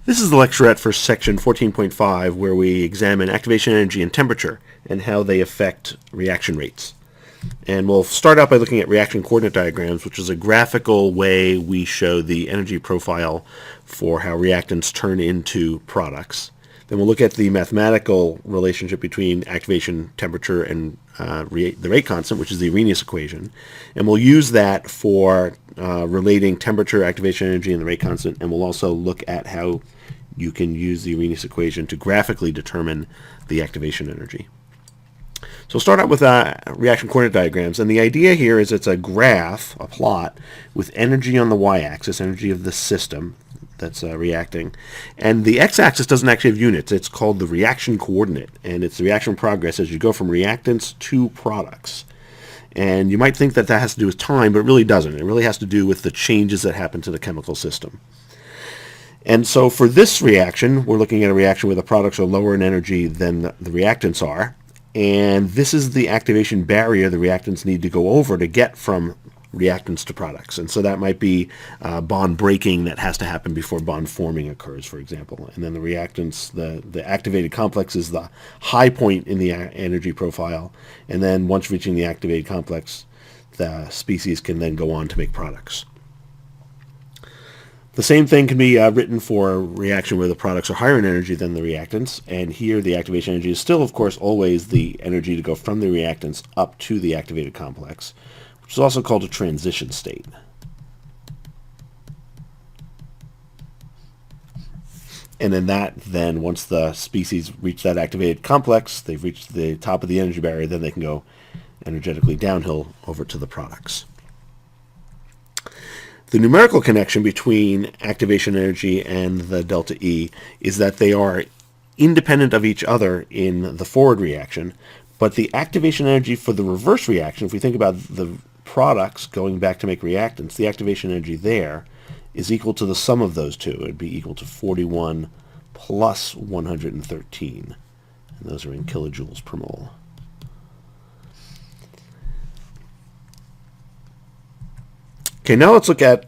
This is the lecturette for section 14.5, where we examine activation energy and temperature and how they affect reaction rates. And we'll start out by looking at reaction coordinate diagrams, which is a graphical way we show the energy profile for how reactants turn into products. Then we'll look at the mathematical relationship between activation, temperature, and the rate constant, which is the Arrhenius equation. And we'll use that for relating temperature, activation energy, and the rate constant. And we'll also look at how you can use the Arrhenius equation to graphically determine the activation energy. So we'll start out with reaction coordinate diagrams. And the idea here is it's a graph, a plot, with energy on the y-axis, energy of the system that's reacting. And the x-axis doesn't actually have units. It's called the reaction coordinate. And it's the reaction progress as you go from reactants to products. And you might think that that has to do with time, but it really doesn't. It really has to do with the changes that happen to the chemical system. And so for this reaction, we're looking at a reaction where the products are lower in energy than the reactants are. And this is the activation barrier the reactants need to go over to get from reactants to products. And so that might be bond breaking that has to happen before bond forming occurs, for example. And then the reactants, the activated complex is the high point in the energy profile. And then once reaching the activated complex, the species can then go on to make products. The same thing can be written for a reaction where the products are higher in energy than the reactants, and here the activation energy is still, of course, always the energy to go from the reactants up to the activated complex, which is also called a transition state. And in that, then, once the species reach that activated complex, they've reached the top of the energy barrier, then they can go energetically downhill over to the products. The numerical connection between activation energy and the delta E is that they are independent of each other in the forward reaction, but the activation energy for the reverse reaction, if we think about the products going back to make reactants, the activation energy there is equal to the sum of those two. It would be equal to 41 plus 113, and those are in kilojoules per mole. Okay, now let's look at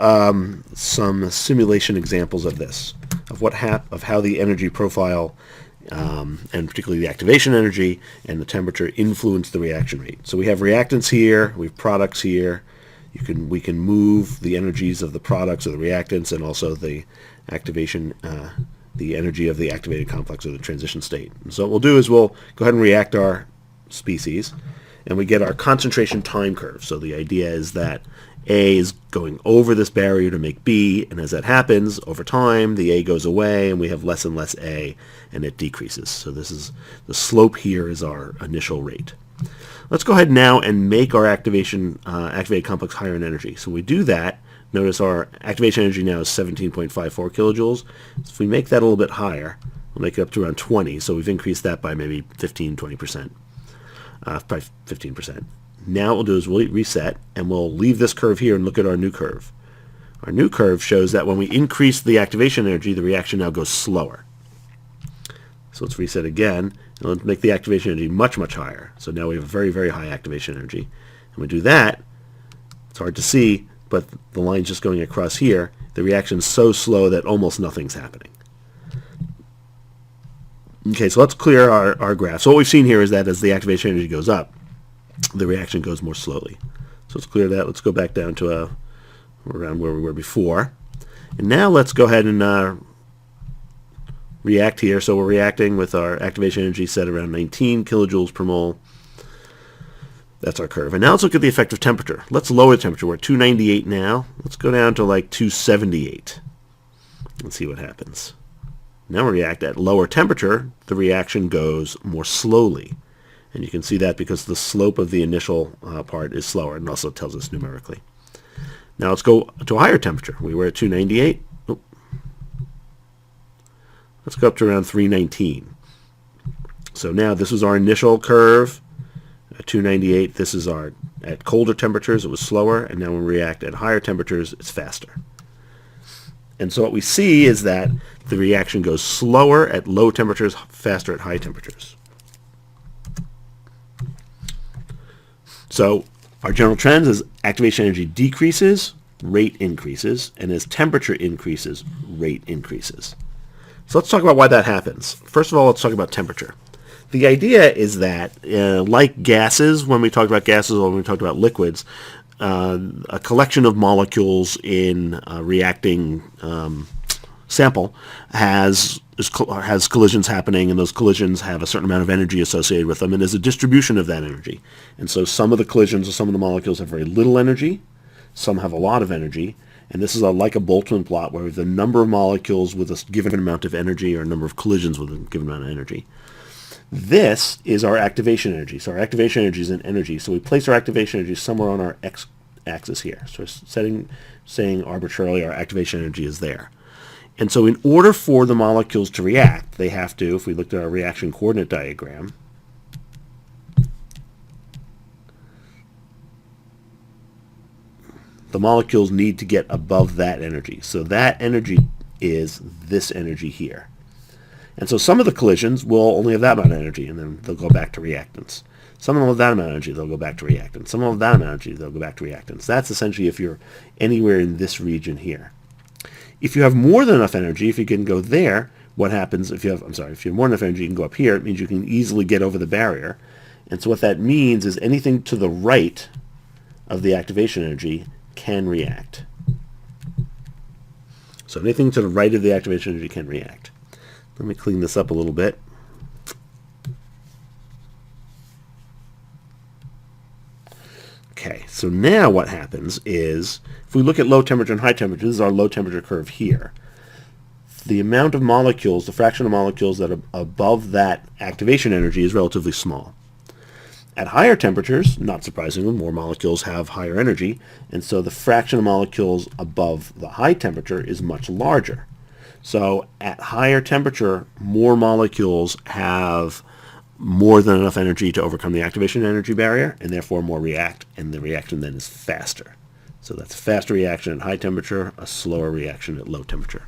some simulation examples of this, of how the energy profile, and particularly the activation energy and the temperature influence the reaction rate. So we have reactants here, we have products here. We can move the energies of the products or the reactants, and also the activation, the energy of the activated complex or the transition state. And so what we'll do is we'll go ahead and react our species, and we get our concentration time curve. So the idea is that A is going over this barrier to make B, and as that happens, over time, the A goes away, and we have less and less A, and it decreases. So this is the slope here is our initial rate. Let's go ahead now and make our activated complex higher in energy. So when we do that, notice our activation energy now is 17.54 kilojoules. So if we make that a little bit higher, we'll make it up to around 20. So we've increased that by maybe 15-20%. By 15%. Now what we'll do is we'll reset, and we'll leave this curve here and look at our new curve. Our new curve shows that when we increase the activation energy, the reaction now goes slower. So let's reset again, and let's make the activation energy much, much higher. So now we have a very, very high activation energy. And when we do that, it's hard to see, but the line's just going across here. The reaction's so slow that almost nothing's happening. Okay, so let's clear our graph. So what we've seen here is that as the activation energy goes up, the reaction goes more slowly. So let's clear that. Let's go back down to around where we were before. And now let's go ahead and react here. So we're reacting with our activation energy set around 19 kilojoules per mole. That's our curve. And now let's look at the effect of temperature. Let's lower the temperature. We're at 298 now. Let's go down to like 278. Let's see what happens. Now we react at lower temperature, the reaction goes more slowly. And you can see that because the slope of the initial part is slower, and also tells us numerically. Now let's go to a higher temperature. We were at 298. Oh. Let's go up to around 319. So now this was our initial curve at 298. This is our, at colder temperatures it was slower, and now when we react at higher temperatures it's faster. And so what we see is that the reaction goes slower at low temperatures, faster at high temperatures. So our general trend is activation energy decreases, rate increases, and as temperature increases, rate increases. So let's talk about why that happens. First of all, let's talk about temperature. The idea is that, like gases, when we talked about gases or when we talked about liquids, a collection of molecules in a reacting sample has collisions happening, and those collisions have a certain amount of energy associated with them, and there's a distribution of that energy. And so some of the collisions of some of the molecules have very little energy, some have a lot of energy, and this is like a Boltzmann plot where the number of molecules with a given amount of energy or a number of collisions with a given amount of energy. This is our activation energy. So our activation energy is in energy. So we place our activation energy somewhere on our x-axis here. So we're saying arbitrarily our activation energy is there. And so in order for the molecules to react, they have to, if we looked at our reaction coordinate diagram, the molecules need to get above that energy. So that energy is this energy here. And so some of the collisions will only have that amount of energy, and then they'll go back to reactants. Some of them have that amount of energy, they'll go back to reactants. Some of them have that amount of energy, they'll go back to reactants. That's essentially if you're anywhere in this region here. If you have more than enough energy, if you can go there, what happens if you have, if you have more than enough energy, you can go up here. It means you can easily get over the barrier. And so what that means is anything to the right of the activation energy can react. So anything to the right of the activation energy can react. Let me clean this up a little bit. Okay, so now what happens is, if we look at low temperature and high temperature, this is our low temperature curve here. The amount of molecules, the fraction of molecules that are above that activation energy is relatively small. At higher temperatures, not surprisingly, more molecules have higher energy, and so the fraction of molecules above the high temperature is much larger. So at higher temperature, more molecules have more than enough energy to overcome the activation energy barrier, and therefore more react, and the reaction then is faster. So that's a faster reaction at high temperature, a slower reaction at low temperature.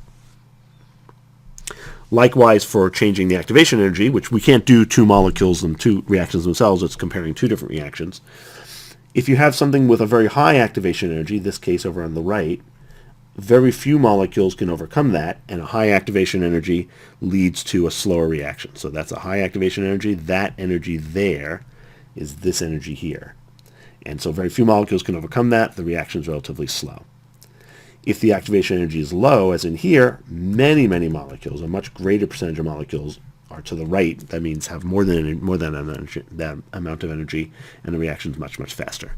Likewise, for changing the activation energy, which we can't do two molecules and two reactions themselves, it's comparing two different reactions. If you have something with a very high activation energy, this case over on the right, very few molecules can overcome that, and a high activation energy leads to a slower reaction. So that's a high activation energy. That energy there is this energy here. And so very few molecules can overcome that. The reaction is relatively slow. If the activation energy is low, as in here, many, many molecules, a much greater percentage of molecules are to the right. That means have more than that amount of energy, and the reaction is much, much faster.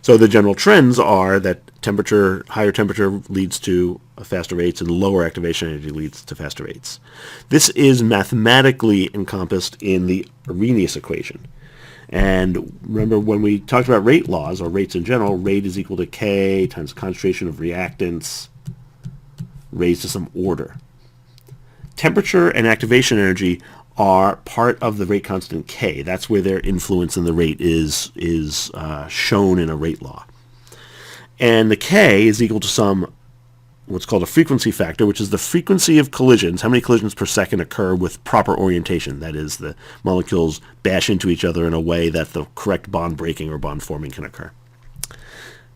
So the general trends are that higher temperature leads to faster rates, and lower activation energy leads to faster rates. This is mathematically encompassed in the Arrhenius equation. And remember, when we talked about rate laws, or rates in general, rate is equal to K times concentration of reactants raised to some order. Temperature and activation energy are part of the rate constant K. That's where their influence in the rate is shown in a rate law. And the K is equal to some, what's called a frequency factor, which is the frequency of collisions, how many collisions per second occur with proper orientation. That is, the molecules bash into each other in a way that the correct bond breaking or bond forming can occur.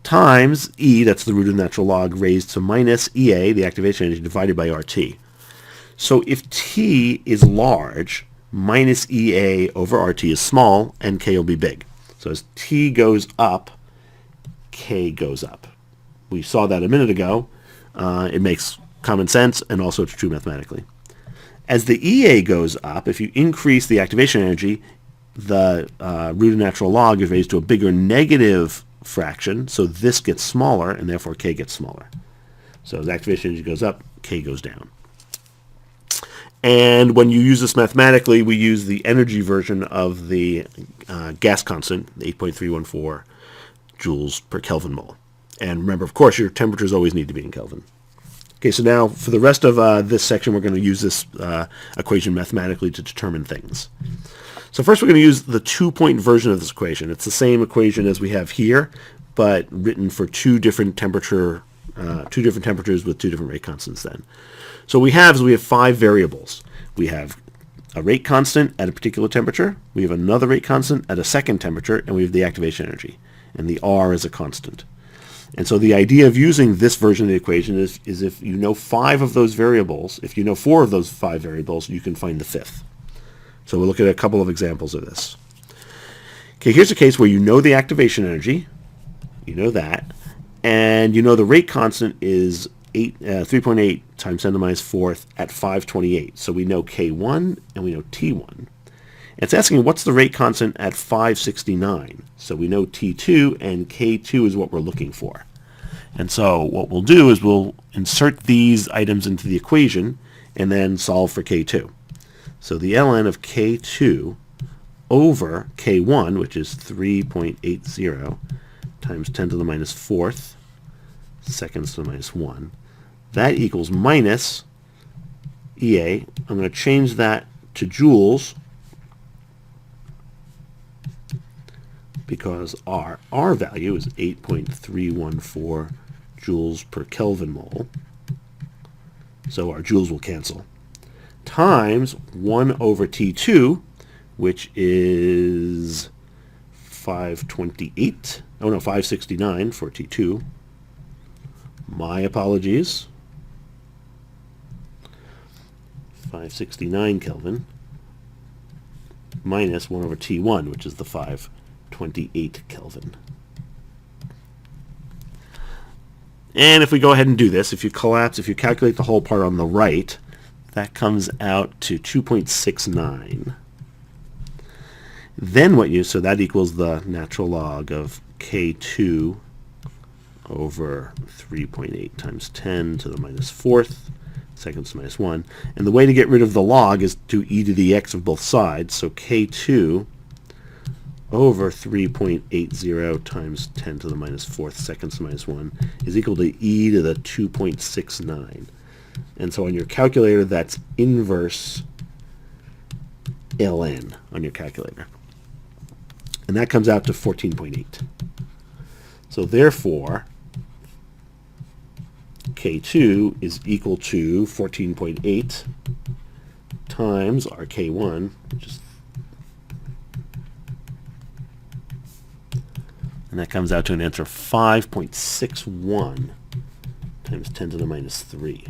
Times E, that's the root of the natural log, raised to minus EA, the activation energy, divided by RT. So if T is large, minus EA over RT is small, and K will be big. So as T goes up, K goes up. We saw that a minute ago. It makes common sense, and also it's true mathematically. As the EA goes up, if you increase the activation energy, the root of natural log is raised to a bigger negative fraction, so this gets smaller, and therefore K gets smaller. So as activation energy goes up, K goes down. And when you use this mathematically, we use the energy version of the gas constant, 8.314 joules per Kelvin mole. And remember, of course, your temperatures always need to be in Kelvin. Okay, so now for the rest of this section, we're going to use this equation mathematically to determine things. So first we're going to use the two-point version of this equation. It's the same equation as we have here, but written for two different temperatures with two different rate constants then. So we have 5 variables. We have a rate constant at a particular temperature, we have another rate constant at a second temperature, and we have the activation energy. And the R is a constant. And so the idea of using this version of the equation is if you know 5 of those variables, if you know 4 of those 5 variables, you can find the 5th. So we'll look at a couple of examples of this. Okay, here's a case where you know the activation energy, you know that, and you know the rate constant is 3.8 times 10 to the minus 4th at 528. So we know K1 and we know T1. It's asking what's the rate constant at 569. So we know T2 and K2 is what we're looking for. And so what we'll do is we'll insert these items into the equation and then solve for K2. So the ln of K2 over K1, which is 3.80 times 10 to the minus 4th seconds to the minus 1, that equals minus EA. I'm going to change that to joules because our R value is 8.314 joules per Kelvin mole. So our joules will cancel. Times 1 over T2, which is 569 for T2. My apologies. 569 Kelvin minus 1 over T1, which is the 528 Kelvin. And if we go ahead and do this, if you calculate the whole part on the right, that comes out to 2.69. Then so that equals the natural log of K2 over 3.8 times 10 to the minus 4th seconds to minus 1. And the way to get rid of the log is to e to the x of both sides. So K2 over 3.80 times 10 to the minus 4th seconds to minus 1 is equal to e to the 2.69. And so on your calculator, that's inverse ln on your calculator. And that comes out to 14.8. So therefore, K2 is equal to 14.8 times our K1, and that comes out to an answer of 5.61 times 10 to the minus 3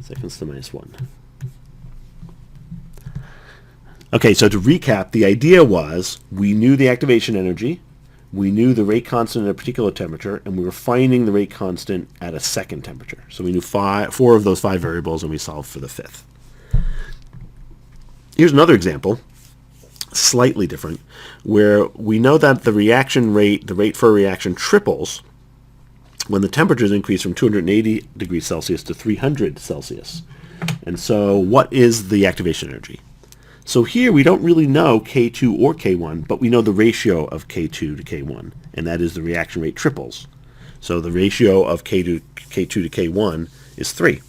seconds to the minus 1. Okay, so to recap, the idea was we knew the activation energy, we knew the rate constant at a particular temperature, and we were finding the rate constant at a second temperature. So we knew 4 of those 5 variables, and we solved for the 5th. Here's another example, slightly different, where we know that the reaction rate, the rate for a reaction, triples when the temperatures increase from 280 degrees Celsius to 300 Celsius. And so what is the activation energy? So here we don't really know K2 or K1, but we know the ratio of K2 to K1, and that is the reaction rate triples. So the ratio of K2 to K1 is 3.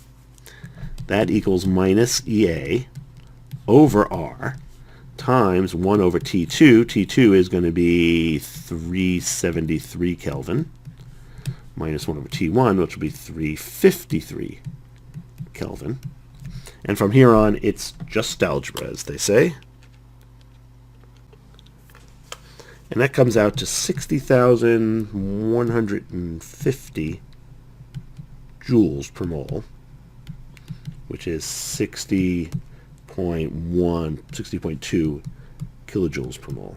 That equals minus EA over R times 1 over T2. T2 is going to be 373 Kelvin minus 1 over T1, which will be 353 Kelvin. And from here on, it's just algebra, as they say. And that comes out to 60,150 joules per mole, which is 60.2 kilojoules per mole.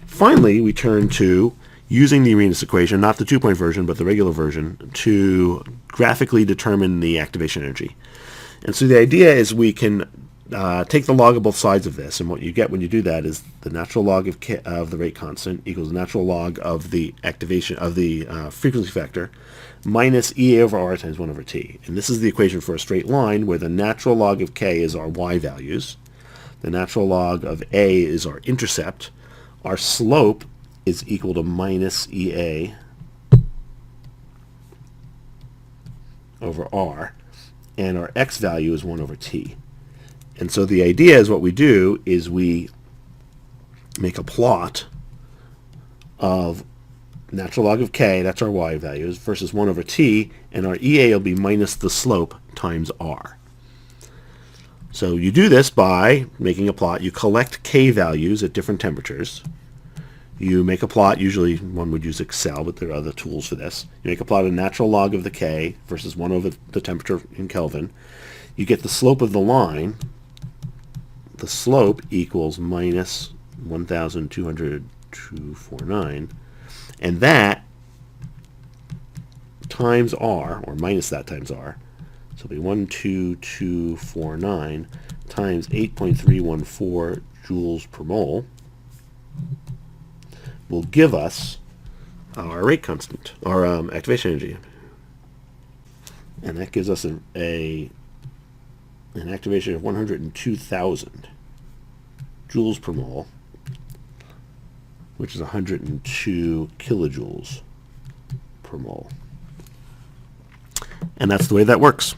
Finally, we turn to using the Arrhenius equation, not the 2-point version, but the regular version, to graphically determine the activation energy. And so the idea is we can take the log of both sides of this, and what you get when you do that is the natural log of the rate constant equals the natural log of the activation of the frequency factor minus E over R times 1 over T. And this is the equation for a straight line where the natural log of K is our Y values, the natural log of A is our intercept, our slope is equal to minus EA over R, and our X value is 1 over T. And so the idea is what we do is we make a plot of natural log of K, that's our Y values, versus 1 over T, and our EA will be minus the slope times R. So you do this by making a plot. You collect K values at different temperatures. You make a plot. Usually one would use Excel, but there are other tools for this. You make a plot of natural log of the K versus 1 over the temperature in Kelvin. You get the slope of the line. The slope equals minus 1,202.49. And that times R, or minus that times R, so it'll be 12249 times 8.314 joules per mole will give us our rate constant, our activation energy. And that gives us an activation of 102,000 joules per mole, which is 102 kilojoules per mole. And that's the way that works.